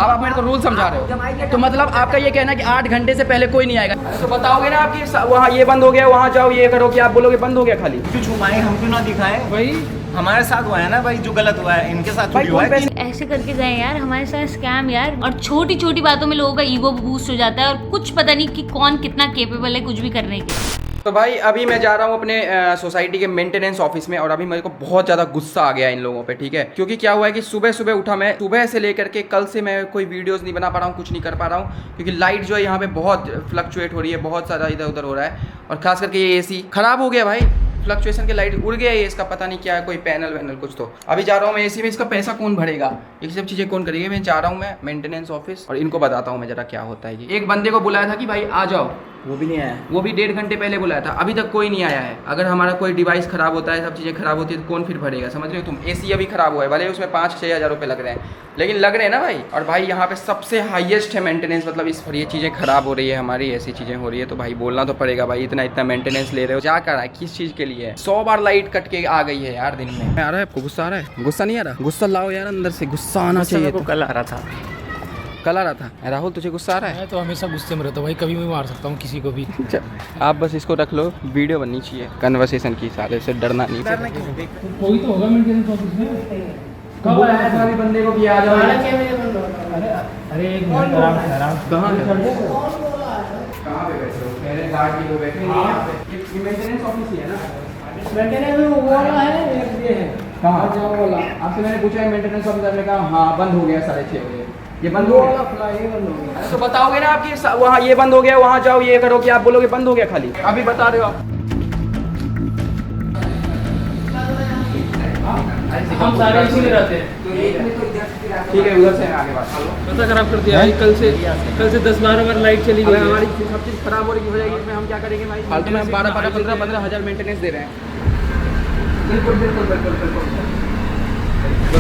अब आप मेरे को रूल समझा रहे हो, तो मतलब आपका ये कहना है कि 8 घंटे से पहले कोई नहीं आएगा, तो बताओगे ना आपकी वहाँ ये बंद हो गया, वहाँ जाओ ये करो, कि आप बोलोगे बंद हो गया खाली? क्यों छुपाए, हम क्यों ना दिखाएं? वही हमारे साथ हुआ है ना भाई, जो गलत हुआ है इनके साथ हुआ है। ऐसे करके गए यार हमारे साथ स्कैम यार, और छोटी छोटी बातों में लोगों का ईगो बूस्ट हो जाता है और कुछ पता नहीं कि कौन कितना केपेबल है कुछ भी करने के। तो भाई अभी मैं जा रहा हूँ अपने सोसाइटी के मेंटेनेंस ऑफिस में, और अभी मेरे को बहुत ज़्यादा गुस्सा आ गया इन लोगों पे, ठीक है? क्योंकि क्या हुआ है कि सुबह सुबह उठा मैं, सुबह से लेकर के कल से मैं कोई वीडियोस नहीं बना पा रहा हूँ, कुछ नहीं कर पा रहा हूँ, क्योंकि लाइट जो है यहाँ पे बहुत फ्लक्चुएट हो रही है, बहुत ज़्यादा इधर उधर हो रहा है, और खास करके ये AC ख़राब हो गया भाई, फ्लक्चुएशन के लाइट उड़ गया है इसका, पता नहीं क्या है, कोई पैनल वैनल कुछ। तो अभी जा रहा हूँ मैं AC में, इसका पैसा कौन भरेगा, ये सब चीज़ें कौन करेगी? मैं जा रहा हूँ मैं मेंटेनेंस ऑफिस, और इनको बताता हूँ मैं जरा क्या होता है। एक बंदे को बुलाया था कि भाई आ जाओ, वो भी नहीं आया, वो भी 1.5 घंटे पहले बुलाया था, अभी तक कोई नहीं आया है। अगर हमारा कोई डिवाइस खराब होता है, सब चीज़ें खराब होती है, तो कौन फिर भरेगा? समझ रहे हो तुम? AC अभी खराब हुआ है, भले उसमें 5-6 हज़ार रुपये लग रहे हैं, लेकिन लग रहे हैं ना भाई। और भाई यहाँ पे सबसे हाईएस्ट है मेंटेनेंस, मतलब इस पर ये चीज़ें खराब हो रही है हमारी, ऐसी चीज़ें हो रही है, तो भाई बोलना तो पड़ेगा भाई, इतना इतना मेंटेनेंस ले रहे हो, क्या कर रहा है, किस चीज़ के लिए? 100 बार लाइट कट के आ गई है यार दिन में। आ रहा है आपको गुस्सा? आ रहा है? गुस्सा नहीं आ रहा? गुस्सा लाओ यार, अंदर से गुस्सा आना चाहिए। तो कल आ रहा था, कल आ रहा था। राहुल तुझे गुस्सा आ रहा है? मैं तो हमेशा गुस्से में रहता हूँ भाई, कभी भी मार सकता हूँ किसी को भी। आप बस इसको रख लो, वीडियो बननी चाहिए कन्वर्सेशन की, सारे से डरना नहीं। कोई तो होगा मेंटेनेंस ऑफिस में। कब आया था अभी बंदे को कि आ जाओ? अरे एक मिनट आराम से कहाँ पे बैठे हो? मेरे गार्ड की बैठे हैं यहाँ पे। ये मेंटेनेंस ऑफिस ही है ना? मेंटेनेंस वो वाला है, ये है कहाँ जाओ वाला? आपसे मैंने पूछा है मेंटेनेंस ऑफिसर ने कहा हाँ बंद हो गया 6:30 बजे। ये बंद हो गया, तो बताओगे ना आपकी वहाँ ये बंद हो गया, वहाँ जाओ ये करो, कि आप बोलोगे बंद हो गया खाली? अभी बता रहे हो आप। हम सारे इसी में रहते हैं। ठीक है, उधर से आगे बात। पता खराब कर दिया भाई, कल से 10-12 बार लाइट चली गई। हमारी सब चीज़ खराब हो रही हो जाएगी, इसमें हम क्या करेंगे भाई? फालतू में 12-15 हज़ार मेंटेनेंस दे रहे हैं। बिल्कुल बिल्कुल बिल्कुल बिल्कुल।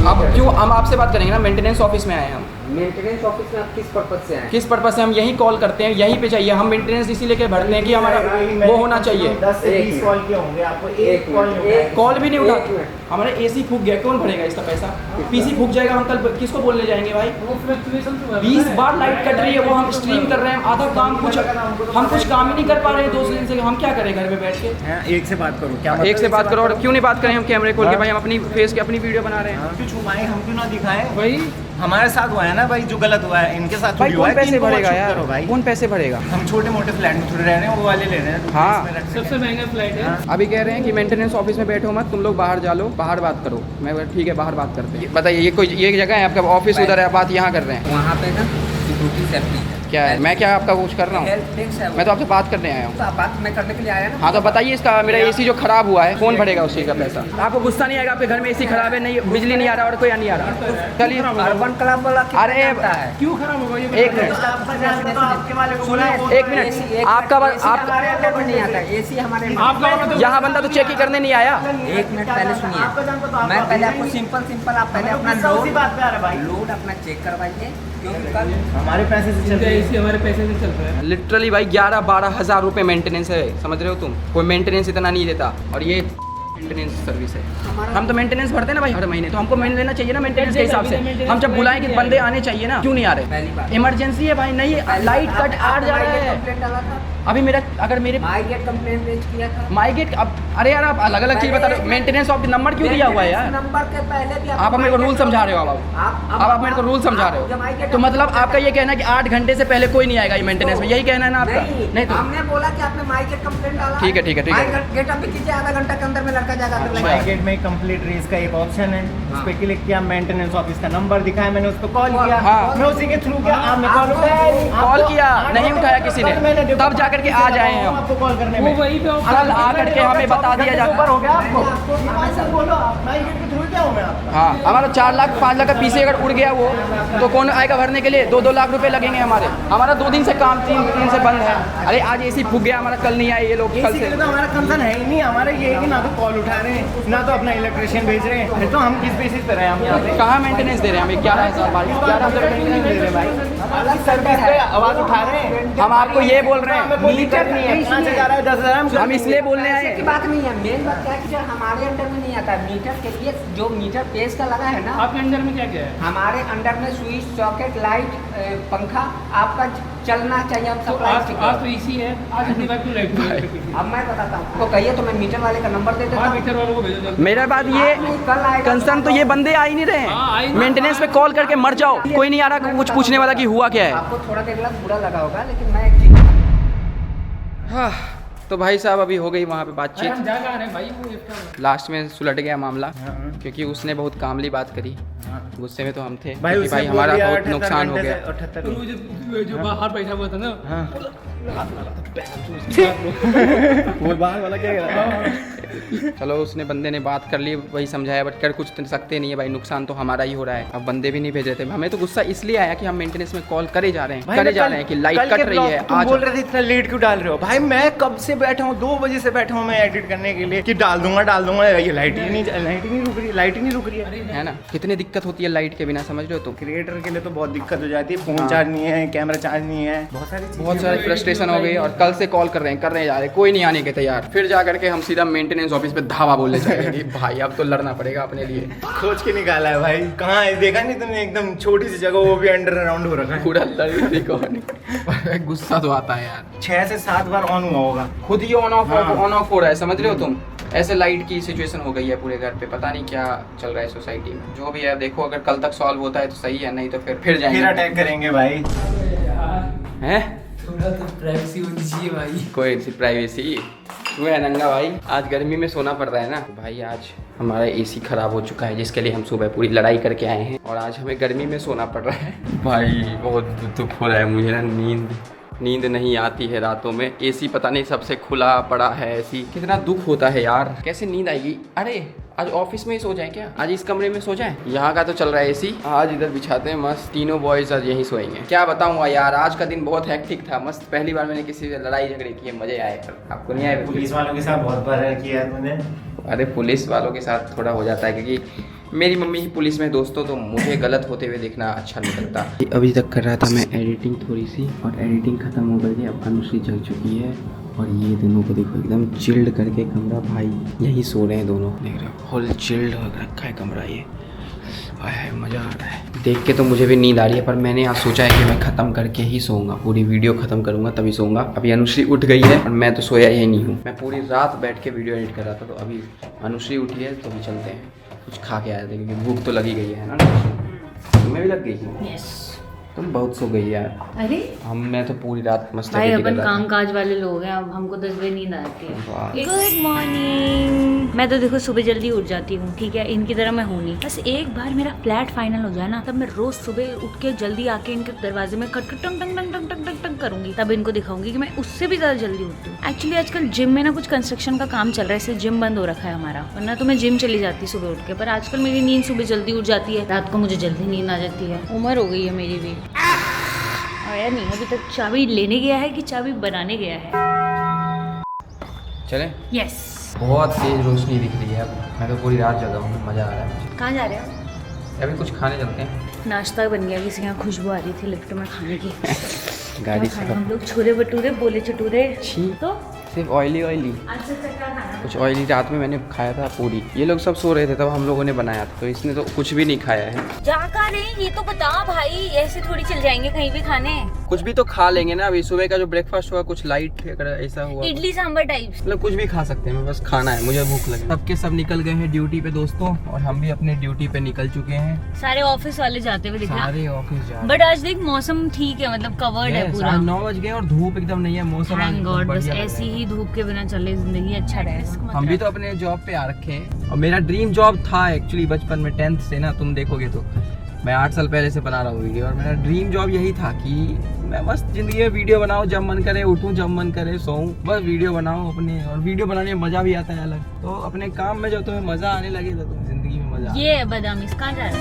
अब क्यों हम आपसे बात करेंगे ना, मेंटेनेंस ऑफिस में आए हैं हम। मेंटेनेंस ऑफिस में आप किस पर्पज से आए? किस पर्पज से? हम यहीं कॉल करते हैं, यहीं पे चाहिए, हम मेंटेनेंस इसीलिए के भरते हैं कि हमारा वो होना चाहिए। 10 से 20 कॉल किए होंगे आपको, एक कॉल भी नहीं उठा, हमारे AC फूक गया, कौन भरेगा इसका पैसा? PC फूक जाएगा, हम कल किसको बोलने जाएंगे भाई? 20 बार लाइट कट रही है, वो हम स्ट्रीम कर रहे हैं, आधा काम हम कुछ काम ही नहीं कर पा रहे हैं 2 दिन से, हम क्या करें घर में बैठ के? एक से बात करो, क्या एक से बात करो? और क्यों नहीं बात करें हम कैमरे खोल के भाई? हम अपनी फेस की अपनी वीडियो बना रहे हैं। क्यों छुपाए, हम क्यों ना दिखाएं? भाई हमारे साथ हुआ है ना भाई, जो गलत हुआ है इनके साथ भाई हुआ कौन है। पैसे इनको मत भरेगा चुप यार? करो भाई, कौन पैसे भरेगा? हम छोटे मोटे फ्लैट में थोड़े रह रहे हैं, वो वाले ले रहे हैं। हाँ। सबसे महंगा फ्लाइट है। अभी कह रहे हैं कि मेंटेनेंस ऑफिस में बैठो मत, तुम लोग बाहर जा लो, बाहर बात करो। मैं बोला ठीक है, बाहर बात करते हैं। बताइए ये कोई ये जगह है आपका? ऑफिस उधर है, बात यहाँ कर रहे हैं। वहाँ पे ना सिक्योरिटी सेफ्टी है। क्या है? मैं क्या आपका कुछ कर रहा हूँ? हेल्थ टैक्स है। मैं तो आपसे बात करने आया हूँ। तो आप बात मैं करने के लिए आया ना। हाँ तो बताइए, इसका मेरा AC जो खराब हुआ है, कौन भरेगा उस चीज़ का पैसा? आपको गुस्सा नहीं आएगा? आपके घर में AC खराब है, नहीं बिजली नहीं आ रहा और कोई नहीं आ रहा? चलिए अर्बन क्लब वाला अरे क्यों खराब होगा ये? एक मिनट, एक मिनट, आपका हमारे अंडर में नहीं आता, AC हमारे यहाँ बंदा तो चेक ही करने नहीं आया। एक मिनट पहले सुनिए, मैं पहले आपको सिंपल आप पहले अपना लोड अपना चेक करवाइए, क्योंकि कल हमारे पैसे से चलते हैं। AC हमारे पैसे से चल रहा है। लिटरली भाई 11-12 हज़ार रुपये मेंटेनेंस है, समझ रहे हो तुम? कोई मेंटेनेंस इतना नहीं देता, और ये मेंटेनेंस सर्विस है। हम तो मेंटेनेंस भरते हैं ना भाई हर महीने, तो हमको लेना चाहिए ना मेंटेनेंस के हिसाब से। हम जब बुलाएं कि बंदे आने चाहिए ना, क्यों नहीं आ रहे? इमरजेंसी है भाई, नहीं लाइट कट आ जा रहा है। कंप्लेंट डाला था, अभी मेरा अगर मेरे माई गेट कंप्लेंट रेज किया था। माई गेट अब अरे यार आप अलग अलग चीज़ बता रहे हो। मेंटेनेंस ऑफ नंबर क्यों दिया हुआ है यार? नंबर के पहले भी आप मेरे को रूल समझा रहे हो। अब आप मेरे को रूल समझा रहे हो, तो मतलब आपका ये कहना है कि 8 घंटे से पहले कोई नहीं आएगा ये मेंटेनेंस में, यही कहना है ना आपका? नहीं तो हमने बोला कि आपने माई गेट कंप्लेंट डाला। ठीक है ठीक है ठीक है। गेट अभी कीजिए, आधा घंटा के अंदर में लड़का जाएगा। माई गेट में कंप्लीट रेस का एक ऑप्शन है, उस पर क्लिक किया, मेंटेनेंस ऑफिस का नंबर दिखाया, मैंने उसको कॉल किया। हाँ। मैं उसी के थ्रू किया, आपने कॉल किया, नहीं उठाया किसी ने, तब जाकर के आ जाए हम आपको कॉल करने वो में। वहीं पे कल आकर के हमें बता दिया जाता। हो गया आपको? बोलो, माई गेट के थ्रू क्या हूँ मैं आपका? हाँ, हमारा 4 लाख 5 लाख का PC अगर उड़ गया वो, तो कौन आएगा भरने के लिए? 2-2 लाख रुपए लगेंगे हमारे। हमारा 2 दिन से काम 3 से बंद है। अरे आज AC फूक गया हमारा, कल नहीं आए ये लोग, कल इसी के से। लिए तो हमारा कंसर्न है ही नहीं। हमारा ये है कि ना तो कॉल उठा रहे हैं, ना तो अपना इलेक्ट्रिशियन भेज रहे हैं, फिर तो हम किस बेसिस पे रहे हैं? हम यहाँ पे कहाँ मेंटेनेंस दे रहे हैं हमें? 11,000 11,000 नहीं दे रहे भाई, अलग सर्विस पे आवाज उठा रहे हैं। हम आपको ये बोल रहे हैं, मीटर नहीं है, 5,000 है, 10,000 हम इसलिए बोलने आए की बात नहीं है। मेन बात क्या है कि जो हमारे अंडर में नहीं आता, मीटर के लिए जो जो मीटर पेज का लगा है ना, आपके अंदर में क्या क्या है? हमारे अंडर में स्विच, सॉकेट, लाइट, पंखा आपका चलना चाहिए। हम तो सप्लाई आज तो इसी है, आज इतनी बार क्यों लाइट अब मैं बताता हूँ आपको, कहिए तो मैं मीटर वाले का नंबर दे देता हूँ। मीटर वालों को भेजो जल्दी। मेरा बात ये कल आएगा कंसर्न तो ये बंदे आ ही नहीं हाँ, आ ही रहे, नहीं। मेंटेनेंस पे कॉल करके मर जाओ, कोई नहीं आ रहा कुछ पूछने वाला कि हुआ क्या है। आपको थोड़ा देर लग बुरा लगा होगा, लेकिन मैं एक चीज हाँ, तो भाई साहब अभी हो गई वहाँ पे अरे बातचीत, हम जा कहाँ रहे हैं भाई? वो लिफ्ट लास्ट में सुलट गया मामला क्योंकि उसने बहुत कामली बात करी, गुस्से में तो हम थे भाई क्योंकि उसने भाई बोल हमारा दिया बहुत 78 नुकसान हो घंटे गया। से 78 तो वो जो बाहर बैठा हुआ था ना, वो बाहर वाला क्या कह रहा है? चलो उसने बंदे ने बात कर ली, वही समझाया, बट कर कुछ सकते नहीं है भाई, नुकसान तो हमारा ही हो रहा है। अब बंदे भी नहीं भेज रहे थे, हमें तो गुस्सा इसलिए आया कि हम मेंटेनेंस में कॉल करे जा रहे हैं कि लाइट कट रही है। तुम आज बोल रहे थे इतना लेट क्यों डाल रहे हो भाई? मैं कब से बैठा हूँ, 2 बजे से बैठा हूँ मैं एडिट करने के लिए कि डाल दूंगा, ये लाइट ही नहीं रुक रही है। ना कितनी दिक्कत होती है लाइट के बिना, समझ रहे हो तुम? क्रिएटर के लिए तो बहुत दिक्कत हो जाती है, फोन चार्ज नहीं है, कैमरा चार्ज नहीं है, बहुत सारी फ्रस्ट्रेशन हो गई और कल से कॉल कर रहे हैं जा रहे हैं, कोई नहीं आने के तैयार। फिर जा करके हम सीधा मेंटेनेंस ऑफिस पे धावा बोलने चले कि भाई अब तो लड़ना पड़ेगा अपने लिए। खोज के निकाला है भाई, कहाँ है देखा नहीं तुमने? एकदम छोटी सी जगह, वो भी अंडरग्राउंड हो रखा है। पूरा लड़ी कौन गुस्सा तो आता है यार। 6 से 7 बार ऑन हुआ होगा, खुद ही ऑन ऑफ हो रहा है, समझ रहे हो तुम? ऐसे लाइट की सिचुएशन हो गई है पूरे घर पे, पता नहीं क्या चल रहा है सोसाइटी में। जो भी है देखो, अगर कल तक सॉल्व होता है तो सही है, नहीं तो फिर जाएंगे, फिर अटैक करेंगे भाई। हैं? थोड़ा तो प्राइवेसी होनी चाहिए भाई। कोई सी प्राइवेसी? तू है नंगा भाई, आज गर्मी में सोना पड़ रहा है ना भाई। आज हमारा एसी खराब हो चुका है जिसके लिए हम सुबह पूरी लड़ाई करके आए हैं और आज हमें गर्मी में सोना पड़ रहा है भाई। बहुत दुख हो रहा है मुझे ना, नींद नहीं आती है रातों में। एसी पता नहीं सबसे खुला पड़ा है, एसी कितना दुख होता है यार, कैसे नींद आएगी? अरे आज ऑफिस में ही सो जाएं क्या? आज इस कमरे में सो जाएं? यहाँ का तो चल रहा है एसी, आज इधर बिछाते हैं मस्त, तीनों बॉयज आज यहीं सोएंगे। क्या बताऊँ यार, आज का दिन बहुत हेक्टिक था, मस्त पहली बार मैंने किसी से लड़ाई झगड़े किए, मजे आए। आपको नहीं आए? पुलिस वालों के साथ बहुत बार किया है तुमने? अरे पुलिस वालों के साथ थोड़ा हो जाता है क्योंकि मेरी मम्मी ही पुलिस में दोस्तों, तो मुझे गलत होते हुए देखना अच्छा नहीं लगता। अभी तक कर रहा था मैं एडिटिंग थोड़ी सी, और एडिटिंग खत्म हो गई है। अब अनुश्री जग चुकी है और ये दोनों को देखो एकदम चिल्ड करके कमरा, भाई यही सो रहे हैं दोनों, देख रहे हो फुल चिल्ड हो रखा है कमरा। ये आए मज़ा आ रहा है देख के, तो मुझे भी नींद आ रही है, पर मैंने आज सोचा है कि मैं ख़त्म करके ही सोऊंगा, पूरी वीडियो ख़त्म करूंगा तभी सोऊंगा। अभी अनुश्री उठ गई है और मैं तो सोया ही नहीं हूँ। मैं पूरी रात बैठ के वीडियो एडिट कर रहा था, तो अभी अनुश्री उठी है तो अभी चलते हैं, कुछ खा के आए थे क्योंकि भूख तो लगी गई है ना। तुम्हें भी लग गई है? यस। तुम बहुत सो गई यार। अरे मैं तो पूरी रात मस्त भाई एडिटिंग कर अपन रहा था। काम काज वाले लोग हैं, अब हमको 10 बजे नींद आती वाह। है। Good morning. मैं तो देखो सुबह जल्दी उठ जाती हूँ, ठीक है, इनकी तरह मैं हूँ नहीं। बस एक बार मेरा फ्लैट फाइनल हो जाए ना, तब मैं रोज सुबह उठ के जल्दी आके इनके दरवाजे में खट खट टंग टंग टंग टंग टंग टंग टंग करूंगी, तब इनको दिखाऊंगी कि मैं उससे भी ज्यादा जल्दी उठती हूँ। एक्चुअली आजकल जिम में ना कुछ कंस्ट्रक्शन का काम चल रहा है, इसलिए जिम बंद हो रखा है हमारा, वरना तो मैं जिम चली जाती सुबह उठ के। पर आजकल मेरी नींद सुबह जल्दी उठ जाती है, रात को मुझे जल्दी नींद आ जाती है। उम्र हो गई है मेरी भी। आया नहीं अभी तक, चाबी लेने गया है कि चाबी बनाने गया है? चले? यस। बहुत तेज रोशनी दिख रही है, अब मैं तो पूरी रात जगा हूँ, मज़ा आ रहा है मुझे। कहाँ जा रहे हो? अभी कुछ खाने चलते हैं। नाश्ता बन गया, किसी के यहाँ खुशबू आ रही थी लिफ्ट में खाने की। गाड़ी क्या से खाए? हम लोग छोले भटूरे, बोले चटूरे। छी। तो सिर्फ ऑयली अच्छा क्या खाना? कुछ ऑयली। रात में मैंने खाया था पूरी, ये लोग सब सो रहे थे तब हम लोगों ने बनाया था, तो इसने तो कुछ भी नहीं खाया है। जा कहाँ रहे ये तो बता भाई, ऐसे थोड़ी चल जाएंगे कहीं भी खाने? कुछ भी तो खा लेंगे ना। अभी सुबह का जो ब्रेकफास्ट हुआ कुछ लाइट, अगर ऐसा हुआ इडली सांभर टाइप। मतलब कुछ भी खा सकते हैं, मैं बस खाना है, मुझे भूख लगी। सबके सब निकल गए हैं ड्यूटी पे दोस्तों, और हम भी अपने ड्यूटी पे निकल चुके हैं। सारे ऑफिस वाले जाते हुए दिख रहे सारे ऑफिस जा बट आज देख मौसम ठीक है, मतलब कवर्ड है पूरा। 9 बज गए और धूप एकदम नहीं है, मौसम आज थैंक गॉड, बस बढ़िया लग रहा है। ऐसी ही धूप के बिना चले जिंदगी अच्छा रहे। हम भी तो अपने जॉब पे आ रखे हैं, और मेरा ड्रीम जॉब था एक्चुअली बचपन में, 10th से ना, तुम देखोगे तो मैं 8 साल पहले से बना रहा हूँ वीडियो, और मेरा ड्रीम जॉब यही था कि मैं मस्त जिंदगी में वीडियो बनाऊँ, जब मन करे उठूँ, जब मन करे सोऊं, बस वीडियो बनाऊँ अपने। और वीडियो बनाने में मजा भी आता है अलग, तो अपने काम में जब तुम्हें मजा आने लगे तो तुम जिंदगी में मजा। ये बादाम कहाँ जा रहा है?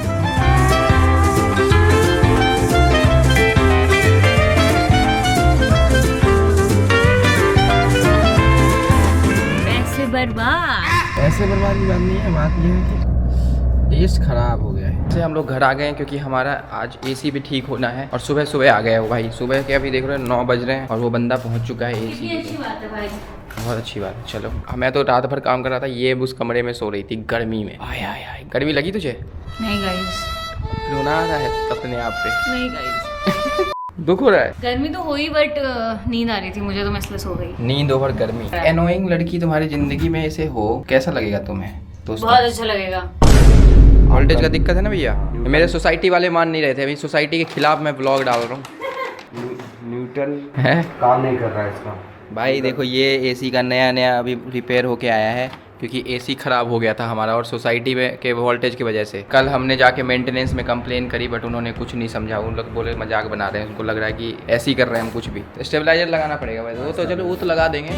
पैसे बर्बाद। ऐसे बर्बाद की बात नहीं है, बात यह है कि टेस्ट खराब हो गया है। से हम लोग घर आ गए हैं क्योंकि हमारा आज एसी भी ठीक होना है और सुबह सुबह आ गए हो भाई। सुबह के अभी देख रहे हो 9 बज रहे हैं और वो बंदा पहुंच चुका है एसी। अच्छी बात है भाई। बहुत अच्छी बात है। चलो मैं तो रात भर काम कर रहा था, ये उस कमरे में सो रही थी गर्मी में। आय आय आय, गर्मी लगी तुझे? नहीं गाइस, रोना आ रहा है अपने आप पे? नहीं गाइस। दुख हो रहा है? गर्मी तो हुई बट नींद आ रही थी मुझे तो मैं इसलिए सो गई। नींद ओवर गर्मी। एनोइंग लड़की तुम्हारी जिंदगी में ऐसे हो, कैसा लगेगा तुम्हें? दोस्तों बहुत अच्छा लगेगा। वोल्टेज का दिक्कत है ना भैया। मेरे सोसाइटी वाले मान नहीं रहे थे, अभी सोसाइटी के खिलाफ मैं ब्लॉग डाल रहा हूँ। न्यूटन है काम नहीं कर रहा है इसका। भाई देखो ये एसी का नया अभी रिपेयर होके आया है क्योंकि एसी ख़राब हो गया था हमारा और सोसाइटी में के वोल्टेज की वजह से। कल हमने जाके मेंटेनेंस में कंप्लेन करी बट उन्होंने कुछ नहीं समझा। उन लोग बोले मजाक बना रहे हैं, उनको लग रहा है कि ऐसे ही कर रहे हैं हम कुछ भी। स्टेबलाइजर लगाना पड़ेगा भाई। वो तो चलो वो तो लगा देंगे।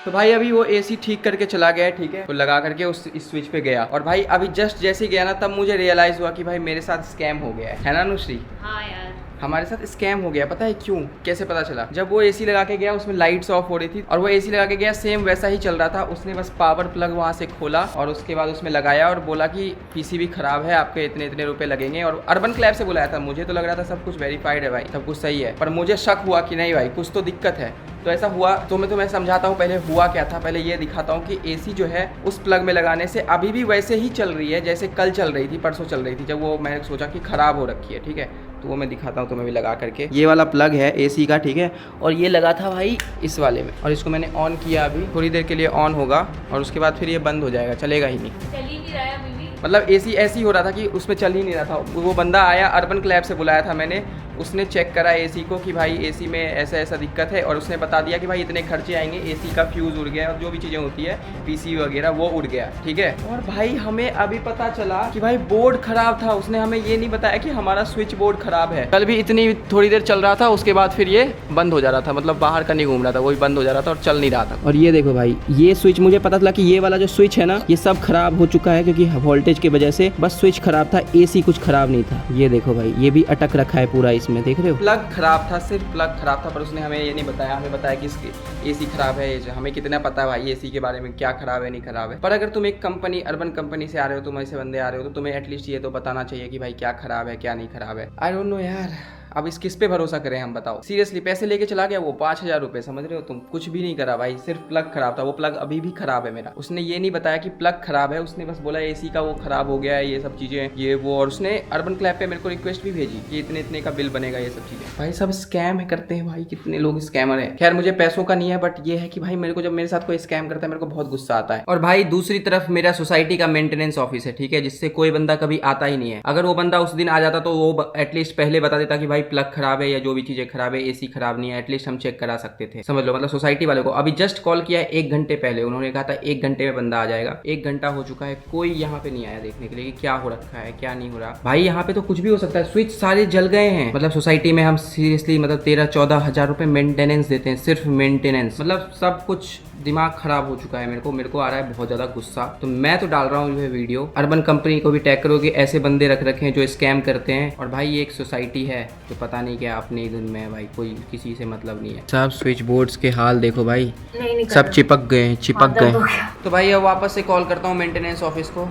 तो भाई अभी वो एसी ठीक करके चला गया है, ठीक है, तो लगा करके उस स्विच पे गया और भाई अभी जस्ट जैसे गया ना तब मुझे रियलाइज़ हुआ कि भाई मेरे साथ स्कैम हो गया है ना अनुश्री? हाँ यार, हमारे साथ स्कैम हो गया। पता है क्यों? कैसे पता चला? जब वो एसी लगा के गया उसमें लाइट्स ऑफ हो रही थी और वो एसी लगा के गया सेम वैसा ही चल रहा था। उसने बस पावर प्लग वहाँ से खोला और उसके बाद उसमें लगाया और बोला कि पीसीबी खराब है, आपके इतने इतने रुपए लगेंगे। और अर्बन क्लैब से बुलाया था। मुझे तो लग रहा था सब कुछ वेरीफाइड है भाई, सब कुछ सही है, पर मुझे शक हुआ कि नहीं भाई कुछ तो दिक्कत है। तो ऐसा हुआ तो मैं समझाता हूँ पहले हुआ क्या था। पहले ये दिखाता हूँ कि एसी जो है उस प्लग में लगाने से अभी भी वैसे ही चल रही है जैसे कल चल रही थी, परसों चल रही थी, जब वो मैंने सोचा कि ख़राब हो रखी है, ठीक है। तो वो मैं दिखाता हूँ तुम्हें भी लगा करके। ये वाला प्लग है एसी का, ठीक है, और ये लगा था भाई इस वाले में और इसको मैंने ऑन किया। अभी थोड़ी देर के लिए ऑन होगा और उसके बाद फिर ये बंद हो जाएगा, चलेगा ही नहीं। चल ही नहीं रहा है अभी भी। मतलब एसी ऐसी हो रहा था कि उसमें चल ही नहीं रहा था। वो बंदा आया, अर्बन क्लैब से बुलाया था मैंने, उसने चेक करा एसी को कि भाई एसी में ऐसा ऐसा दिक्कत है और उसने बता दिया कि भाई इतने खर्चे आएंगे, एसी का फ्यूज़ उड़ गया और जो भी चीज़ें होती है पीसी वगैरह वो उड़ गया, ठीक है। और भाई हमें अभी पता चला कि भाई बोर्ड ख़राब था। उसने हमें ये नहीं बताया कि हमारा स्विच बोर्ड ख़राब है। कल भी इतनी थोड़ी देर चल रहा था, उसके बाद फिर ये बंद हो जा रहा था, मतलब बाहर का नहीं घूम रहा था, वो भी बंद हो जा रहा था और चल नहीं रहा था। और ये देखो भाई ये स्विच, मुझे पता चला कि ये वाला जो स्विच है ना ये सब खराब हो चुका है क्योंकि वोल्टेज की वजह से। बस स्विच खराब था, एसी कुछ खराब नहीं था। ये देखो भाई ये भी अटक रखा है पूरा इसमें, देख रहे हो? प्लग खराब था, सिर्फ प्लग खराब था, पर उसने हमें ये नहीं बताया। हमें बताया कि इसकी एसी खराब है। हमें कितना पता है भाई एसी के बारे में, क्या खराब है नहीं खराब है। पर अगर तुम एक कंपनी, अर्बन कंपनी से आ रहे हो, तुम ऐसे बंदे आ रहे हो, तो तुम्हें एटलीस्ट ये तो बताना चाहिए कि भाई क्या खराब है क्या नहीं खराब है। आई डोंट नो यार, अब इस किस पे भरोसा करें हम, बताओ। सीरियसली पैसे लेके चला गया वो 5000 रुपये, समझ रहे हो तुम? कुछ भी नहीं करा भाई, सिर्फ प्लग खराब था। वो प्लग अभी भी खराब है मेरा। उसने ये नहीं बताया कि प्लग खराब है, उसने बस बोला एसी का वो खराब हो गया है, ये सब चीजें ये वो। और उसने अर्बन क्लैब पे मेरे को रिक्वेस्ट भी भेजी कि इतने इतने का बिल बनेगा, ये सब चीजें। भाई सब स्कैम करते हैं भाई, कितने लोग स्कैमर है। खैर मुझे पैसों का नहीं है, बट ये है कि भाई मेरे को जब मेरे साथ कोई स्कैम करता है मेरे को बहुत गुस्सा आता है। और भाई दूसरी तरफ मेरा सोसाइटी का मेंटेनेंस ऑफिस है, ठीक है, जिससे कोई बंदा कभी आता ही नहीं है। अगर वो बंदा उस दिन आ जाता तो वो एटलीस्ट पहले बता देता कि भाई प्लग खराब है या जो भी चीजें खराब है, एसी खराब नहीं है, एटलीस्ट हम चेक करा सकते थे, समझ लो। मतलब सोसाइटी वाले को अभी जस्ट कॉल किया है 1 घंटे पहले, उन्होंने कहा था 1 घंटे में बंदा आ जाएगा। 1 घंटा हो चुका है, कोई यहाँ पे नहीं आया देखने के लिए कि क्या हो रखा है क्या नहीं हो रहा। भाई यहाँ पे तो कुछ भी हो सकता है, स्विच सारे जल गए हैं। मतलब सोसाइटी में हम सीरियसली मतलब 13-14 हजार रुपए मेंटेनेंस देते हैं, सिर्फ मेंटेनेंस। मतलब सब कुछ दिमाग खराब हो चुका है मेरे को आ रहा है बहुत ज्यादा गुस्सा। तो मैं तो डाल रहा हूँ ये वीडियो, अर्बन कंपनी को भी टैग करोगे, ऐसे बंदे रख रखे हैं जो स्कैम करते हैं। और भाई ये एक सोसाइटी है तो पता नहीं क्या अपने ही धुन में है भाई, कोई किसी से मतलब नहीं है। सब स्विच बोर्ड्स के हाल देखो भाई, नहीं सब चिपक गए हैं, चिपक गए। हो गया। तो भाई अब वापस से कॉल करता हूँ मेंटेनेंस ऑफिस को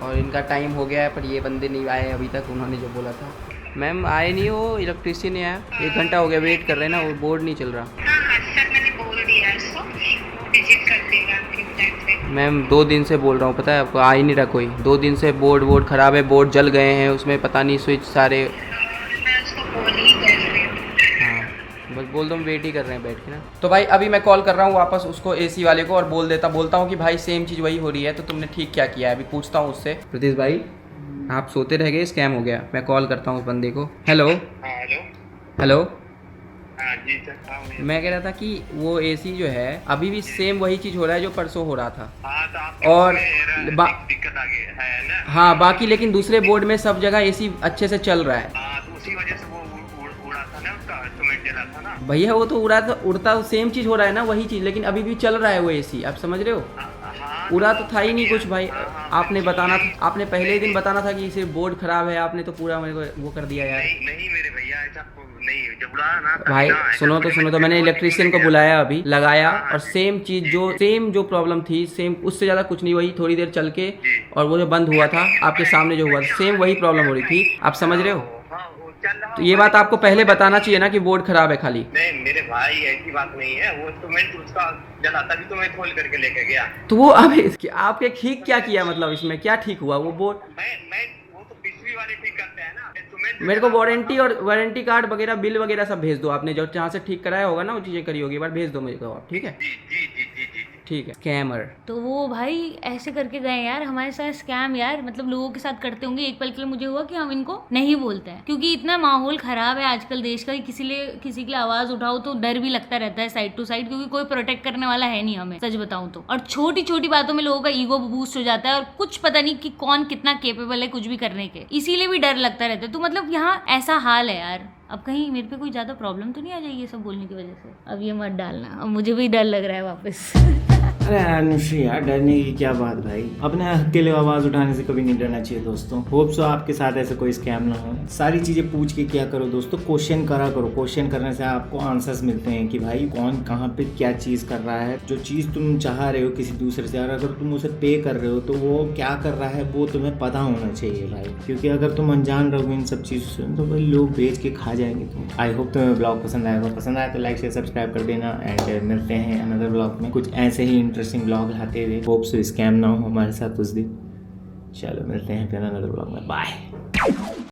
और इनका टाइम हो गया है, पर ये बंदे नहीं आए अभी तक। उन्होंने जो बोला था, मैम आए नहीं, वो इलेक्ट्रिशियन नहीं आया। 1 घंटा हो गया वेट कर रहे हैं ना, वो बोर्ड नहीं चल रहा। सर मैंने बोल दिया इसको, वो विजिट कर देगा ठीक टाइम पे। मैम 2 दिन से बोल रहा हूँ, पता है आपको, आ ही नहीं रहा कोई। 2 दिन से बोर्ड खराब है, बोर्ड जल गए हैं, उसमें पता नहीं स्विच सारे। मैं उसको बोल ही कर रही हूँ। हाँ बस बोल दो, हम वेट ही कर रहे हैं बैठ के ना। तो भाई अभी मैं कॉल कर रहा हूँ वापस उसको, एसी वाले को, और बोलता हूँ कि भाई सेम चीज़ वही हो रही है, तो तुमने ठीक क्या किया है। अभी पूछता हूँ उससे। प्रतीश भाई आप सोते रह गए, स्कैम हो गया। मैं कॉल करता हूँ उस बंदे को। हेलो हेलो, जी सर। मैं कह रहा था कि वो एसी जो है अभी भी सेम वही चीज़ हो रहा है जो परसों हो रहा था। हाँ तो आपके और दिक्कत आ गई है ना। हाँ बाकी लेकिन दूसरे बोर्ड में सब जगह एसी अच्छे से चल रहा है। हाँ तो उसी वजह से वो उड़ा था ना, उसका इंस्ट्रूमेंट जला था ना। भैया वो तो उड़ता सेम चीज़ हो रहा है ना, वही चीज़, लेकिन अभी भी चल रहा है वो एसी, आप समझ रहे हो? हाँ उड़ा तो था ही नहीं कुछ भाई। आपने बताना था, आपने पहले ही दिन बताना था कि सिर्फ बोर्ड खराब है, आपने तो पूरा मेरे को वो कर दिया यार। नहीं मेरे भैया ऐसा नहीं, जब उड़ाया ना भाई सुनो तो मैंने इलेक्ट्रिशियन को बुलाया, अभी लगाया, और सेम चीज जो प्रॉब्लम थी, सेम उससे ज्यादा कुछ नहीं, वही थोड़ी देर चल के और वो जो बंद हुआ था आपके सामने जो हुआ था, सेम वही प्रॉब्लम हो रही थी। आप समझ रहे हो? तो ये बात आपको पहले बताना चाहिए ना कि बोर्ड खराब है खाली। नहीं मेरे भाई ऐसी बात नहीं है, वो इंस्ट्रूमेंट उसका जला तभी तो मैं खोल करके लेके गया। तो वो अभी आपके ठीक क्या किया, मतलब इसमें क्या ठीक हुआ? वो बोर्ड मैं वो तो पिछली वाले ठीक करते हैं ना इंस्ट्रूमेंट। मेरे को वारंटी कार्ड वगैरह, बिल वगैरह सब भेज दो। आपने जो जहाँ से ठीक कराया होगा ना, वो चीजें करी होगी, एक बार भेज दो मुझे आप, ठीक है? ठीक है। स्कैमर तो वो भाई ऐसे करके गए यार हमारे साथ स्कैम यार, मतलब लोगों के साथ करते होंगे। एक पल के लिए मुझे हुआ कि हम इनको नहीं बोलते हैं, क्योंकि इतना माहौल खराब है आजकल देश का कि किसी के लिए आवाज उठाओ तो डर भी लगता रहता है साइड टू साइड, क्योंकि कोई प्रोटेक्ट करने वाला है नहीं हमें, सच बताऊं तो। और छोटी छोटी बातों में लोगों का ईगो बूस्ट हो जाता है, और कुछ पता नहीं कि कौन कितना केपेबल है कुछ भी करने के, इसीलिए भी डर लगता रहता है। तो मतलब यहाँ ऐसा हाल है यार। अब कहीं मेरे पे कोई ज्यादा प्रॉब्लम तो नहीं आ जाएगी ये सब बोलने की वजह से? अब ये मत डालना, अब मुझे भी डर लग रहा है वापस। अरे अनुश्री यार, डरने की क्या बात भाई, अपने हक के लिए आवाज उठाने से कभी नहीं डरना चाहिए दोस्तों। होप सो आपके साथ ऐसा कोई स्कैम ना हो। सारी चीजें पूछ के क्या करो दोस्तों, क्वेश्चन करा करो। क्वेश्चन करने से आपको आंसर्स मिलते हैं कि भाई कौन कहाँ पे क्या चीज कर रहा है। जो चीज तुम चाह रहे हो किसी दूसरे से, और अगर तुम उसे पे कर रहे हो तो वो क्या कर रहा है वो तुम्हें पता होना चाहिए भाई, क्योंकि अगर तुम अनजान रहोगे इन सब चीजों से तो भाई लोग बेच के खा जाएंगे तुम। आई होप तुम्हें ब्लॉग पसंद आएगा, पसंद आए तो लाइक शेयर सब्सक्राइब कर देना। एंड मिलते हैं अनदर ब्लॉग में, कुछ ऐसे ही इंटरेस्टिंग ब्लॉग लाते हुए। होप सो स्कैम ना हो हमारे साथ उस दिन। चलो मिलते हैं फिर अनदर ब्लॉग में, बाय।